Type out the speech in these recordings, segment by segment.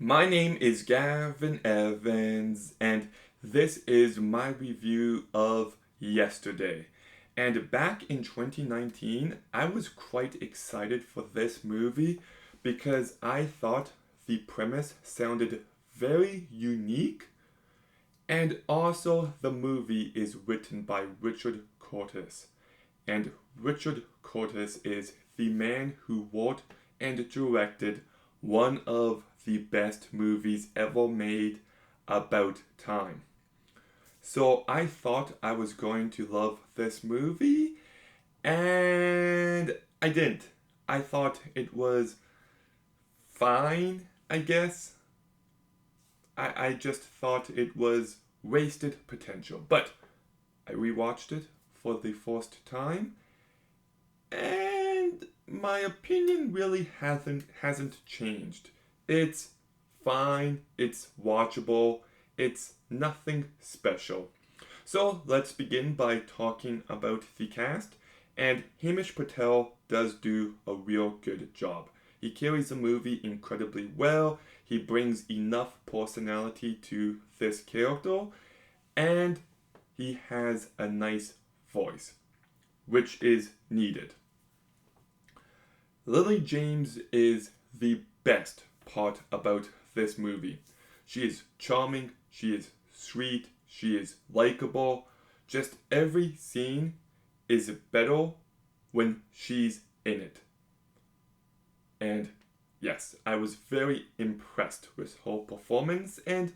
My name is Gavin Evans, and this is my review of Yesterday. And back in 2019, I was quite excited for this movie because I thought the premise sounded very unique, and also the movie is written by Richard Curtis. And Richard Curtis is the man who wrote and directed one of the best movies ever made about time. So I thought I was going to love this movie, and I didn't. I thought it was fine, I guess. I just thought it was wasted potential. But I rewatched it for the first time, and my opinion really hasn't changed. It's fine, it's watchable, it's nothing special. So let's begin by talking about the cast, and Hamish Patel does do a real good job. He carries the movie incredibly well, he brings enough personality to this character, and he has a nice voice, which is needed. Lily James is the best part about this movie. She is charming, she is sweet, she is likable. Just every scene is better when she's in it. And yes, I was very impressed with her performance, and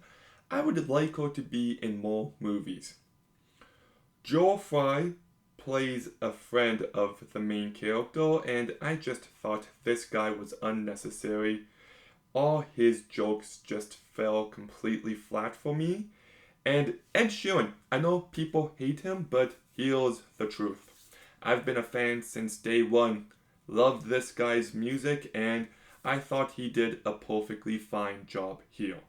I would like her to be in more movies. Joel Fry plays a friend of the main character, and I just thought this guy was unnecessary. All his jokes just fell completely flat for me. And Ed Sheeran, I know people hate him, but here's the truth. I've been a fan since day one, loved this guy's music, and I thought he did a perfectly fine job here.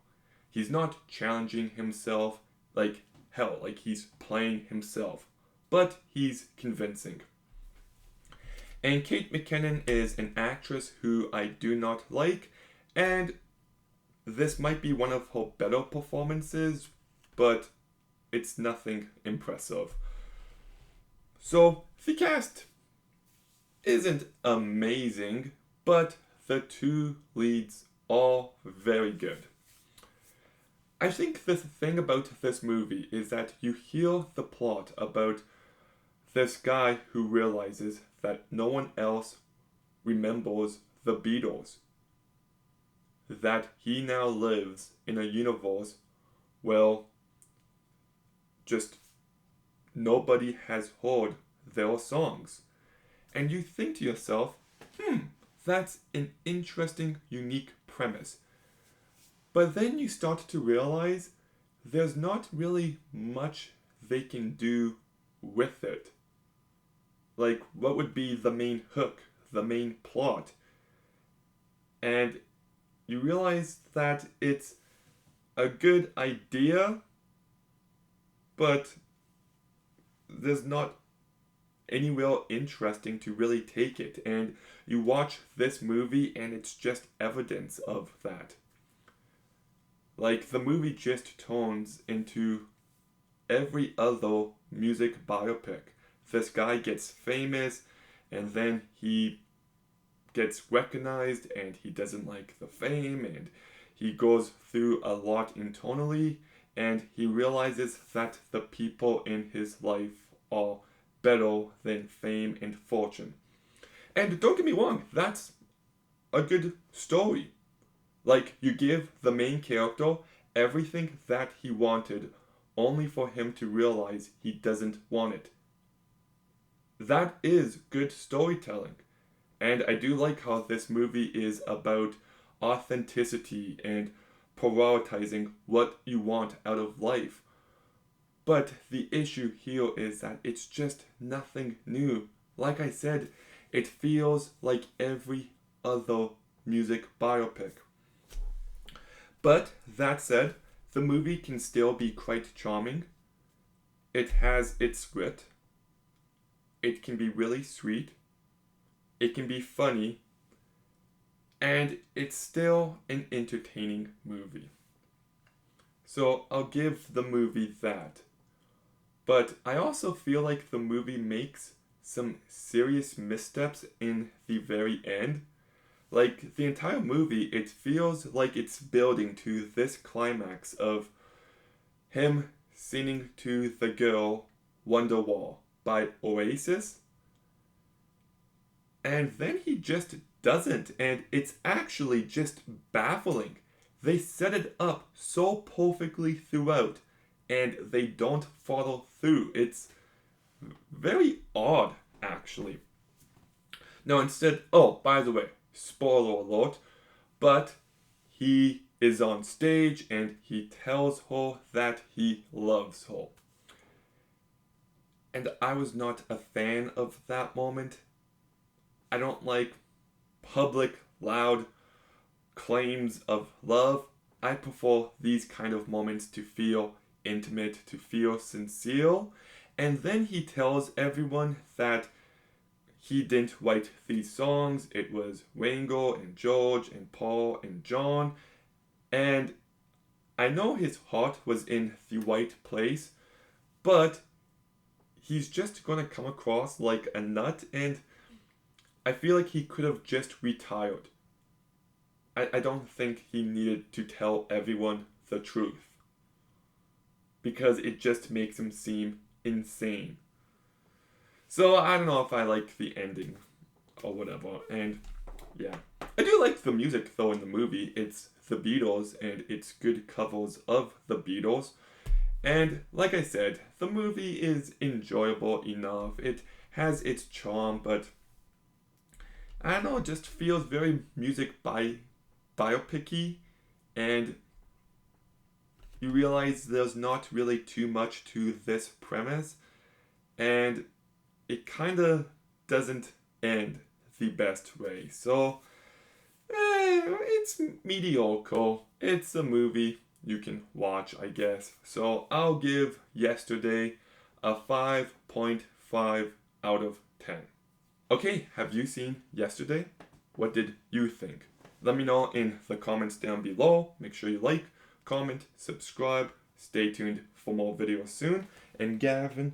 He's not challenging himself like hell, like he's playing himself, but he's convincing. And Kate McKinnon is an actress who I do not like, and this might be one of her better performances, but it's nothing impressive. So, the cast isn't amazing, but the two leads are very good. I think the thing about this movie is that you hear the plot about this guy who realizes that no one else remembers the Beatles. That he now lives in a universe where just nobody has heard their songs. And you think to yourself, that's an interesting, unique premise. But then you start to realize there's not really much they can do with it. Like, what would be the main hook, the main plot? And you realize that it's a good idea, but there's not anywhere interesting to really take it. And you watch this movie, and it's just evidence of that. Like, the movie just turns into every other music biopic. This guy gets famous, and then he gets recognized, and he doesn't like the fame, and he goes through a lot internally, and he realizes that the people in his life are better than fame and fortune. And don't get me wrong, that's a good story. Like, you give the main character everything that he wanted, only for him to realize he doesn't want it. That is good storytelling. And I do like how this movie is about authenticity and prioritizing what you want out of life. But the issue here is that it's just nothing new. Like I said, it feels like every other music biopic. But that said, the movie can still be quite charming. It has its wit. It can be really sweet. It can be funny. and it's still an entertaining movie. So I'll give the movie that. But I also feel like the movie makes some serious missteps in the very end. Like the entire movie, it feels like it's building to this climax of him singing to the girl Wonderwall by Oasis, and then he just doesn't, and it's actually just baffling. They set it up so perfectly throughout, and they don't follow through. It's very odd, actually. Now, instead, oh, by the way, spoiler alert, but he is on stage and he tells her that he loves her. And I was not a fan of that moment. I don't like public, loud claims of love. I prefer these kind of moments to feel intimate, to feel sincere. And then he tells everyone that he didn't write these songs. It was Ringo and George and Paul and John. And I know his heart was in the right place, but he's just gonna come across like a nut, and I feel like he could have just retired. I don't think he needed to tell everyone the truth because it just makes him seem insane. So I don't know if I like the ending or whatever. And yeah, I do like the music though in the movie. It's the Beatles and it's good covers of the Beatles. And like I said, the movie is enjoyable enough. It has its charm, but I don't know, it just feels very biopic-y, and you realize there's not really too much to this premise, and it kind of doesn't end the best way. So, it's mediocre. It's a movie you can watch, I guess. So, I'll give Yesterday a 5.5 out of 10. Okay, have you seen Yesterday? What did you think? Let me know in the comments down below. Make sure you like, comment, subscribe. Stay tuned for more videos soon. And Gavin,